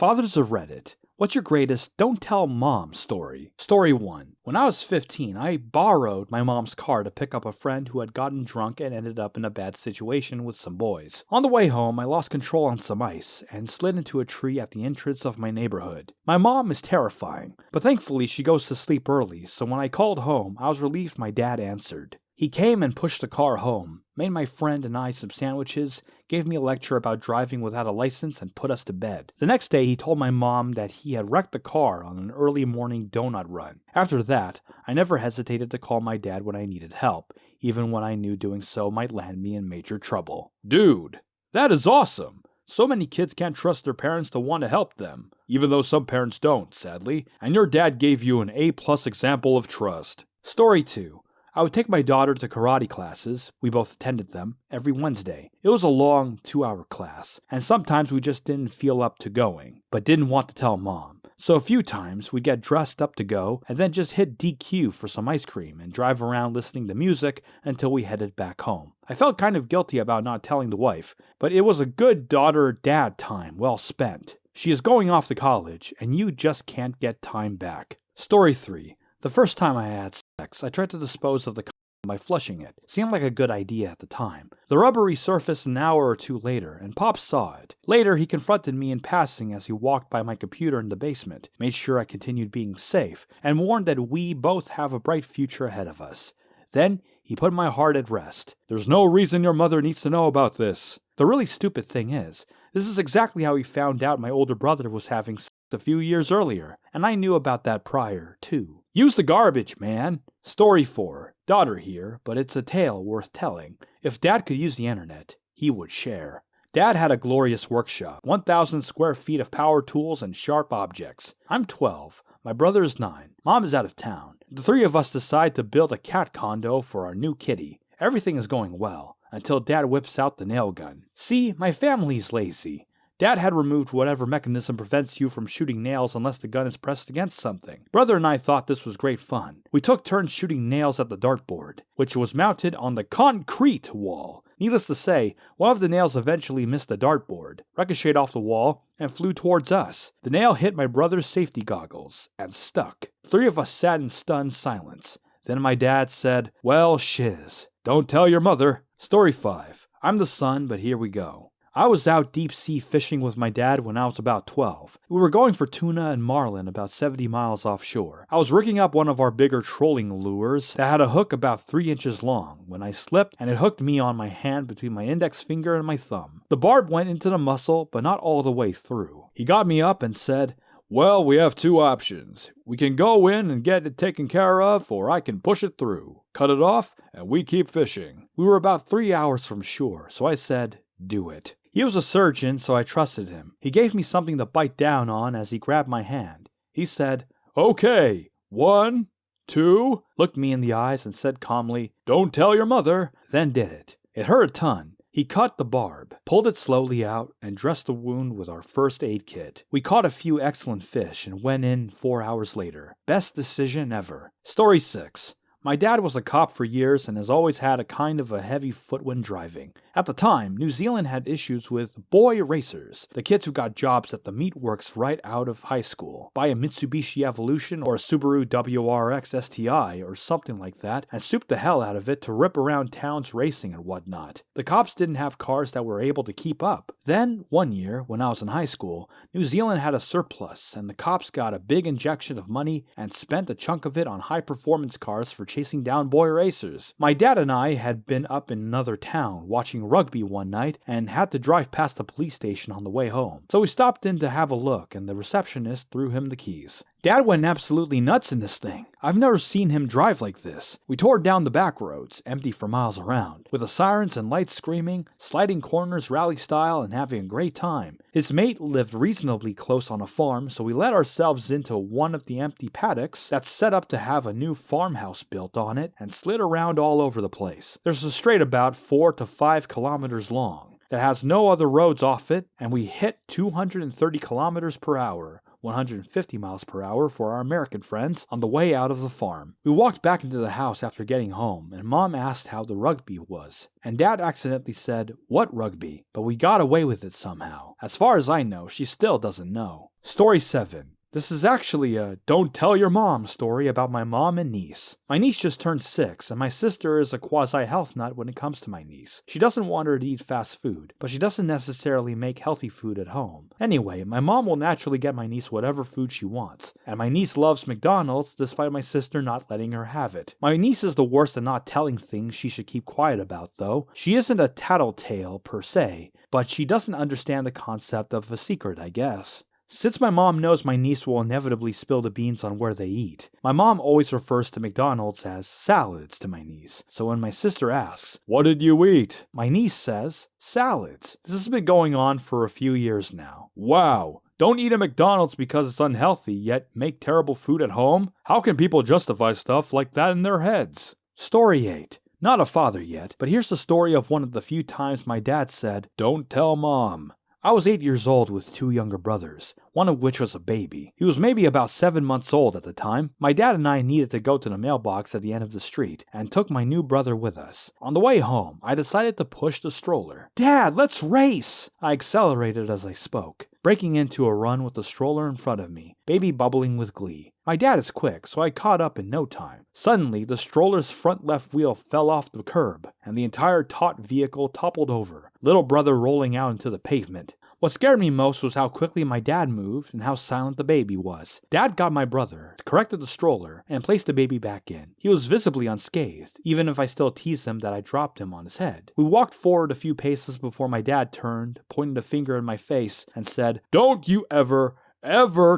Fathers of Reddit. What's your greatest don't tell mom story? Story 1. When I was 15, I borrowed my mom's car to pick up a friend who had gotten drunk and ended up in a bad situation with some boys. On the way home, I lost control on some ice and slid into a tree at the entrance of my neighborhood. My mom is terrifying, but thankfully she goes to sleep early, so when I called home, I was relieved my dad answered. He came and pushed the car home, made my friend and I some sandwiches, gave me a lecture about driving without a license, and put us to bed. The next day, he told my mom that he had wrecked the car on an early morning donut run. After that, I never hesitated to call my dad when I needed help, even when I knew doing so might land me in major trouble. Dude, that is awesome! So many kids can't trust their parents to want to help them, even though some parents don't, sadly, and your dad gave you an A+ example of trust. Story 2. I would take my daughter to karate classes, we both attended them, every Wednesday. It was a long 2-hour class, and sometimes we just didn't feel up to going, but didn't want to tell mom. So a few times we'd get dressed up to go, and then just hit DQ for some ice cream and drive around listening to music until we headed back home. I felt kind of guilty about not telling the wife, but it was a good daughter-dad time well spent. She is going off to college, and you just can't get time back. Story 3. The first time I had sex, I tried to dispose of the condom by flushing it. Seemed like a good idea at the time. The rubber resurfaced an hour or two later, and Pop saw it. Later, he confronted me in passing as he walked by my computer in the basement, made sure I continued being safe, and warned that we both have a bright future ahead of us. Then, he put my heart at rest. There's no reason your mother needs to know about this. The really stupid thing is, this is exactly how he found out my older brother was having sex a few years earlier, and I knew about that prior, too. Use the garbage, man. Story 4. Daughter here, but it's a tale worth telling. If Dad could use the internet, he would share. Dad had a glorious workshop, 1,000 square feet of power tools and sharp objects. I'm 12. My brother is 9. Mom is out of town. The three of us decide to build a cat condo for our new kitty. Everything is going well, until Dad whips out the nail gun. See, my family's lazy. Dad had removed whatever mechanism prevents you from shooting nails unless the gun is pressed against something. Brother and I thought this was great fun. We took turns shooting nails at the dartboard, which was mounted on the concrete wall. Needless to say, one of the nails eventually missed the dartboard, ricocheted off the wall, and flew towards us. The nail hit my brother's safety goggles, and stuck. The three of us sat in stunned silence. Then my dad said, "Well, shiz. Don't tell your mother." Story 5. I'm the son, but here we go. I was out deep-sea fishing with my dad when I was about 12. We were going for tuna and marlin about 70 miles offshore. I was rigging up one of our bigger trolling lures that had a hook about 3 inches long when I slipped and it hooked me on my hand between my index finger and my thumb. The barb went into the muscle, but not all the way through. He got me up and said, "Well, we have 2 options. We can go in and get it taken care of, or I can push it through. Cut it off, and we keep fishing." We were about 3 hours from shore, so I said, "Do it." He was a surgeon, so I trusted him. He gave me something to bite down on as he grabbed my hand. He said, "Okay, 1, 2, looked me in the eyes and said calmly, "Don't tell your mother," then did it. It hurt a ton. He cut the barb, pulled it slowly out, and dressed the wound with our first aid kit. We caught a few excellent fish and went in 4 hours later. Best decision ever. Story 6. My dad was a cop for years and has always had a kind of a heavy foot when driving. At the time, New Zealand had issues with boy racers, the kids who got jobs at the meatworks right out of high school, buy a Mitsubishi Evolution or a Subaru WRX STI or something like that, and soup the hell out of it to rip around towns racing and whatnot. The cops didn't have cars that were able to keep up. Then, one year, when I was in high school, New Zealand had a surplus, and the cops got a big injection of money and spent a chunk of it on high-performance cars for chasing down boy racers. My dad and I had been up in another town watching rugby one night and had to drive past the police station on the way home. So we stopped in to have a look and the receptionist threw him the keys. Dad went absolutely nuts in this thing. I've never seen him drive like this. We tore down the back roads, empty for miles around, with the sirens and lights screaming, sliding corners rally style, and having a great time. His mate lived reasonably close on a farm, so we let ourselves into one of the empty paddocks that's set up to have a new farmhouse built on it and slid around all over the place. There's a straight about 4 to 5 kilometers long that has no other roads off it, and we hit 230 kilometers per hour. 150 miles per hour for our American friends, on the way out of the farm. We walked back into the house after getting home, and Mom asked how the rugby was. And Dad accidentally said, "What rugby?" But we got away with it somehow. As far as I know, she still doesn't know. Story 7. This is actually a don't tell your mom story about my mom and niece. My niece just turned 6, and my sister is a quasi-health nut when it comes to my niece. She doesn't want her to eat fast food, but she doesn't necessarily make healthy food at home. Anyway, my mom will naturally get my niece whatever food she wants, and my niece loves McDonald's despite my sister not letting her have it. My niece is the worst at not telling things she should keep quiet about, though. She isn't a tattletale per se, but she doesn't understand the concept of a secret, I guess. Since my mom knows my niece will inevitably spill the beans on where they eat, my mom always refers to McDonald's as salads to my niece. So when my sister asks, "What did you eat?" my niece says, "Salads." This has been going on for a few years now. Wow! Don't eat at McDonald's because it's unhealthy, yet make terrible food at home? How can people justify stuff like that in their heads? Story 8. Not a father yet, but here's the story of one of the few times my dad said, "Don't tell Mom." I was 8 years old with 2 younger brothers, one of which was a baby. He was maybe about 7 months old at the time. My dad and I needed to go to the mailbox at the end of the street, and took my new brother with us. On the way home, I decided to push the stroller. "Dad, let's race!" I accelerated as I spoke, breaking into a run with the stroller in front of me, baby bubbling with glee. My dad is quick, so I caught up in no time. Suddenly, the stroller's front left wheel fell off the curb, and the entire taut vehicle toppled over, little brother rolling out into the pavement. What scared me most was how quickly my dad moved and how silent the baby was. Dad got my brother, corrected the stroller, and placed the baby back in. He was visibly unscathed, even if I still teased him that I dropped him on his head. We walked forward a few paces before my dad turned, pointed a finger in my face, and said, "Don't you ever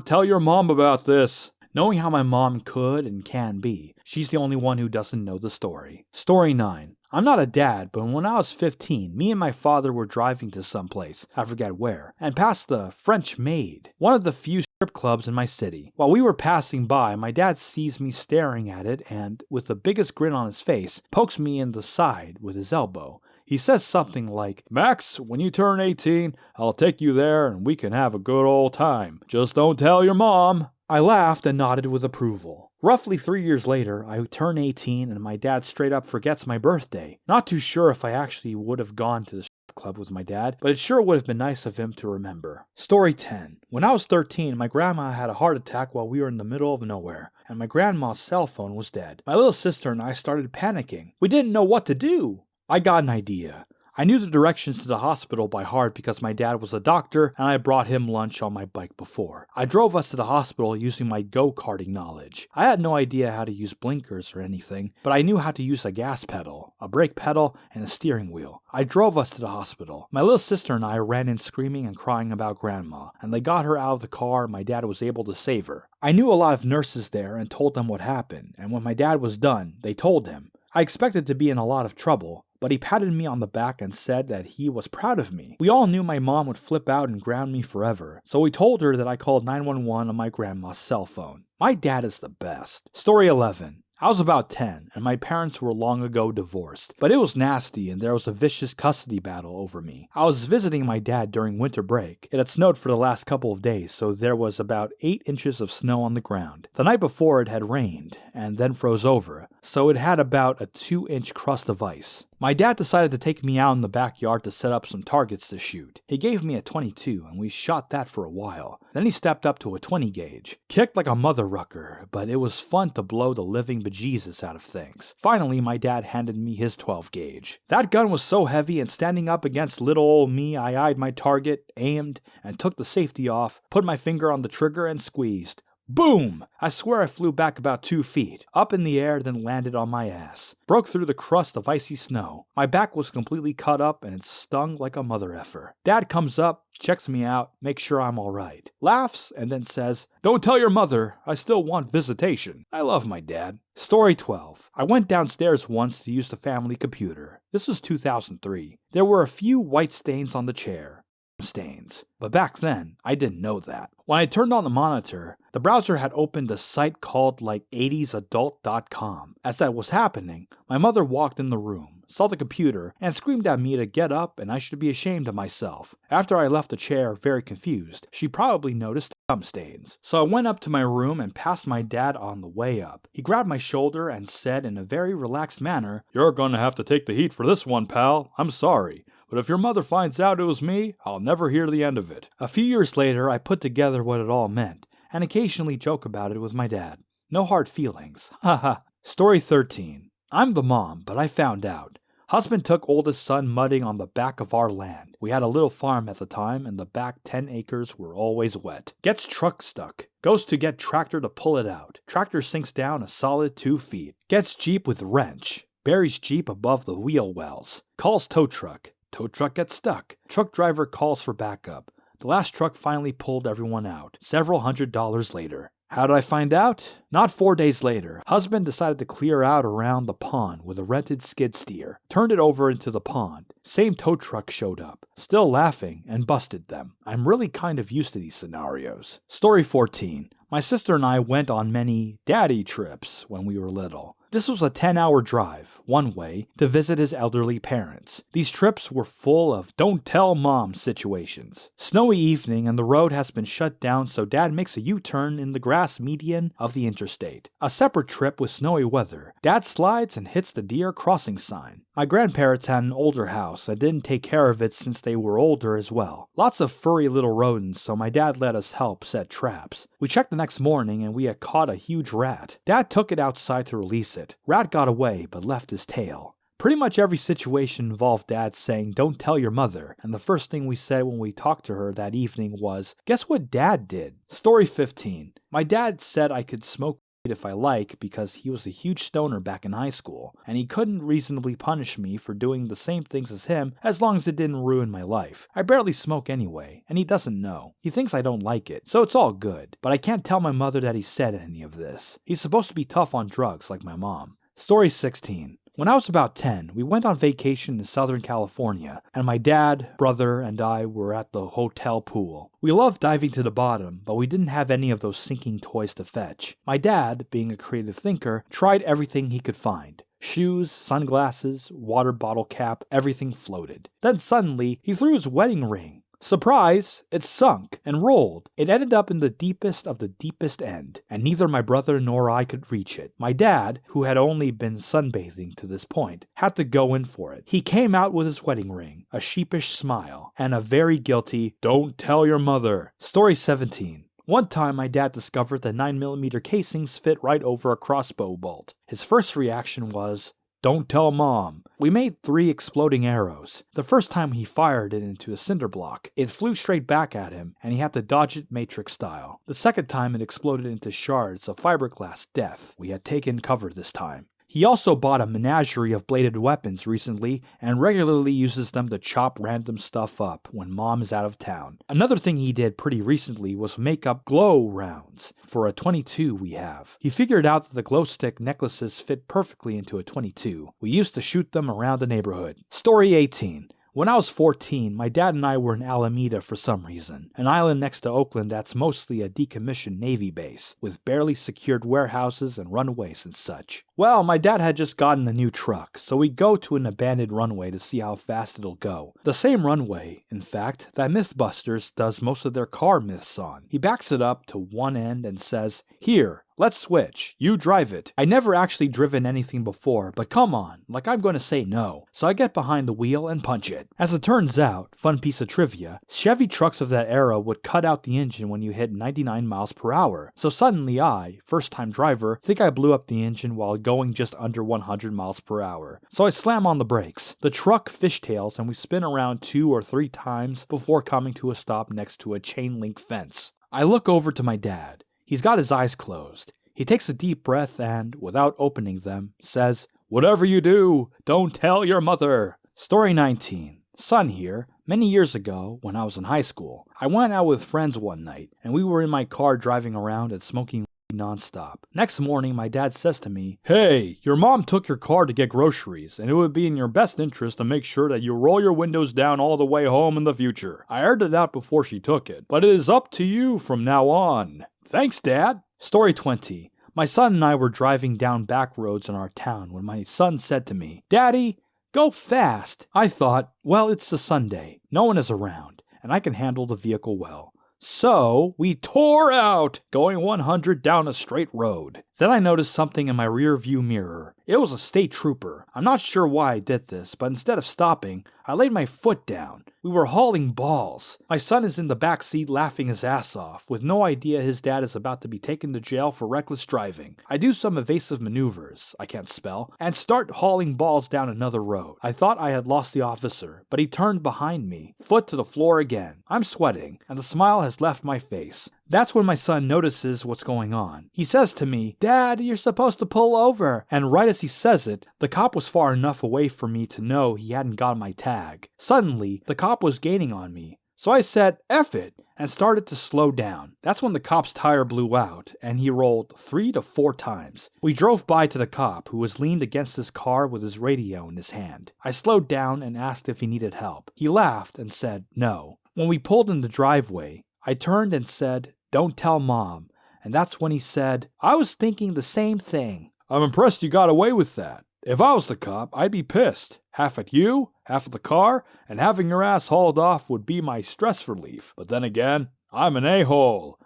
tell your mom about this." Knowing how my mom could and can be, she's the only one who doesn't know the story. Story 9. I'm not a dad, but when I was 15, me and my father were driving to someplace, I forget where, and passed the French Maid, one of the few strip clubs in my city. While we were passing by, my dad sees me staring at it and, with the biggest grin on his face, pokes me in the side with his elbow. He says something like, "Max, when you turn 18, I'll take you there and we can have a good old time. Just don't tell your mom." I laughed and nodded with approval. Roughly 3 years later, I turn 18 and my dad straight up forgets my birthday. Not too sure if I actually would have gone to the club with my dad, but it sure would have been nice of him to remember. Story 10. When I was 13, my grandma had a heart attack while we were in the middle of nowhere, and my grandma's cell phone was dead. My little sister and I started panicking. We didn't know what to do. I got an idea. I knew the directions to the hospital by heart because my dad was a doctor and I brought him lunch on my bike before. I drove us to the hospital using my go-karting knowledge. I had no idea how to use blinkers or anything, but I knew how to use a gas pedal, a brake pedal, and a steering wheel. I drove us to the hospital. My little sister and I ran in screaming and crying about Grandma, and they got her out of the car and my dad was able to save her. I knew a lot of nurses there and told them what happened, and when my dad was done, they told him. I expected to be in a lot of trouble, but he patted me on the back and said that he was proud of me. We all knew my mom would flip out and ground me forever, so we told her that I called 911 on my grandma's cell phone. My dad is the best. Story 11. I was about 10, and my parents were long ago divorced, but it was nasty and there was a vicious custody battle over me. I was visiting my dad during winter break. It had snowed for the last couple of days, so there was about 8 inches of snow on the ground. The night before it had rained, and then froze over, so it had about a 2-inch crust of ice. My dad decided to take me out in the backyard to set up some targets to shoot. He gave me a .22 and we shot that for a while. Then he stepped up to a 20 gauge. Kicked like a mother rucker, but it was fun to blow the living bejesus out of things. Finally, my dad handed me his 12 gauge. That gun was so heavy and standing up against little old me, I eyed my target, aimed, and took the safety off, put my finger on the trigger and squeezed. Boom! I swear I flew back about 2 feet, up in the air, then landed on my ass. Broke through the crust of icy snow. My back was completely cut up and it stung like a mother effer. Dad comes up, checks me out, makes sure I'm alright. Laughs, and then says, "Don't tell your mother, I still want visitation." I love my dad. Story 12. I went downstairs once to use the family computer. This was 2003. There were a few white stains on the chair. Stains. But back then, I didn't know that. When I turned on the monitor, the browser had opened a site called like 80sadult.com. As that was happening, my mother walked in the room, saw the computer, and screamed at me to get up and I should be ashamed of myself. After I left the chair very confused, she probably noticed gum stains. So I went up to my room and passed my dad on the way up. He grabbed my shoulder and said in a very relaxed manner, "You're gonna have to take the heat for this one, pal. I'm sorry. But if your mother finds out it was me, I'll never hear the end of it." A few years later, I put together what it all meant, and occasionally joke about it with my dad. No hard feelings. Haha. Story 13. I'm the mom, but I found out. Husband took oldest son mudding on the back of our land. We had a little farm at the time, and the back 10 acres were always wet. Gets truck stuck. Goes to get tractor to pull it out. Tractor sinks down a solid 2 feet. Gets Jeep with wrench. Buries Jeep above the wheel wells. Calls tow truck. Tow truck gets stuck. Truck driver calls for backup. The last truck finally pulled everyone out, several $100s later. How did I find out? Not 4 days later, husband decided to clear out around the pond with a rented skid steer. Turned it over into the pond. Same tow truck showed up, still laughing, and busted them. I'm really kind of used to these scenarios. Story 14. My sister and I went on many daddy trips when we were little. This was a 10-hour drive, one way, to visit his elderly parents. These trips were full of don't tell mom situations. Snowy evening and the road has been shut down, so dad makes a U-turn in the grass median of the interstate. A separate trip with snowy weather. Dad slides and hits the deer crossing sign. My grandparents had an older house and didn't take care of it since they were older as well. Lots of furry little rodents, so my dad let us help set traps. We checked the next morning and we had caught a huge rat. Dad took it outside to release it. Rat got away but left his tail. Pretty much every situation involved Dad saying, "Don't tell your mother," and the first thing we said when we talked to her that evening was, "Guess what Dad did?" Story 15. My dad said I could smoke if I like because he was a huge stoner back in high school, and he couldn't reasonably punish me for doing the same things as him as long as it didn't ruin my life. I barely smoke anyway, and he doesn't know. He thinks I don't like it, so it's all good. But I can't tell my mother that he said any of this. He's supposed to be tough on drugs like my mom. Story 16. When I was about 10, we went on vacation in Southern California, and my dad, brother, and I were at the hotel pool. We loved diving to the bottom, but we didn't have any of those sinking toys to fetch. My dad, being a creative thinker, tried everything he could find. Shoes, sunglasses, water bottle cap, everything floated. Then suddenly, he threw his wedding ring. Surprise! It sunk and rolled. It ended up in the deepest of the deepest end, and neither my brother nor I could reach it. My dad, who had only been sunbathing to this point, had to go in for it. He came out with his wedding ring, a sheepish smile, and a very guilty, "Don't tell your mother." Story 17. One time my dad discovered that 9mm casings fit right over a crossbow bolt. His first reaction was, "Don't tell mom." We made 3 exploding arrows. The first time he fired it into a cinder block, it flew straight back at him, and he had to dodge it Matrix style. The second time it exploded into shards of fiberglass death. We had taken cover this time. He also bought a menagerie of bladed weapons recently and regularly uses them to chop random stuff up when mom is out of town. Another thing he did pretty recently was make up glow rounds for a 22 we have. He figured out that the glow stick necklaces fit perfectly into a 22. We used to shoot them around the neighborhood. Story 18. When I was 14, my dad and I were in Alameda for some reason, an island next to Oakland that's mostly a decommissioned Navy base, with barely secured warehouses and runways and such. Well, my dad had just gotten a new truck, so we go to an abandoned runway to see how fast it'll go. The same runway, in fact, that Mythbusters does most of their car myths on. He backs it up to one end and says, "Here, let's switch. You drive it." I never actually driven anything before, but come on, like I'm going to say no. So I get behind the wheel and punch it. As it turns out, fun piece of trivia, Chevy trucks of that era would cut out the engine when you hit 99 miles per hour. So suddenly I, first time driver, think I blew up the engine while going just under 100 miles per hour. So I slam on the brakes. The truck fishtails and we spin around 2 or 3 times before coming to a stop next to a chain link fence. I look over to my dad. He's got his eyes closed. He takes a deep breath and, without opening them, says, "Whatever you do, don't tell your mother." Story 19. Son here. Many years ago, when I was in high school, I went out with friends one night, and we were in my car driving around and smoking non-stop. Next morning, my dad says to me, "Hey, your mom took your car to get groceries, and it would be in your best interest to make sure that you roll your windows down all the way home in the future. I aired it out before she took it, but it is up to you from now on." Thanks, Dad. Story 20. My son and I were driving down back roads in our town when my son said to me, "Daddy, go fast." I thought, well, it's a Sunday. No one is around, and I can handle the vehicle well. So we tore out, going 100 down a straight road. Then I noticed something in my rear view mirror. It was a state trooper. I'm not sure why I did this, but instead of stopping, I laid my foot down. We were hauling balls. My son is in the back seat laughing his ass off, with no idea his dad is about to be taken to jail for reckless driving. I do some evasive maneuvers, I can't spell, and start hauling balls down another road. I thought I had lost the officer, but he turned behind me, foot to the floor again. I'm sweating, and the smile has left my face. That's when my son notices what's going on. He says to me, "Dad, you're supposed to pull over." And right as he says it, the cop was far enough away for me to know he hadn't got my tag. Suddenly, the cop was gaining on me. So I said, "F it," and started to slow down. That's when the cop's tire blew out, and he rolled 3 to 4 times. We drove by to the cop, who was leaned against his car with his radio in his hand. I slowed down and asked if he needed help. He laughed and said no. When we pulled in the driveway, I turned and said, "Don't tell Mom." And that's when he said, "I was thinking the same thing." I'm impressed you got away with that. If I was the cop, I'd be pissed. Half at you, half at the car, and having your ass hauled off would be my stress relief. But then again, I'm an a-hole.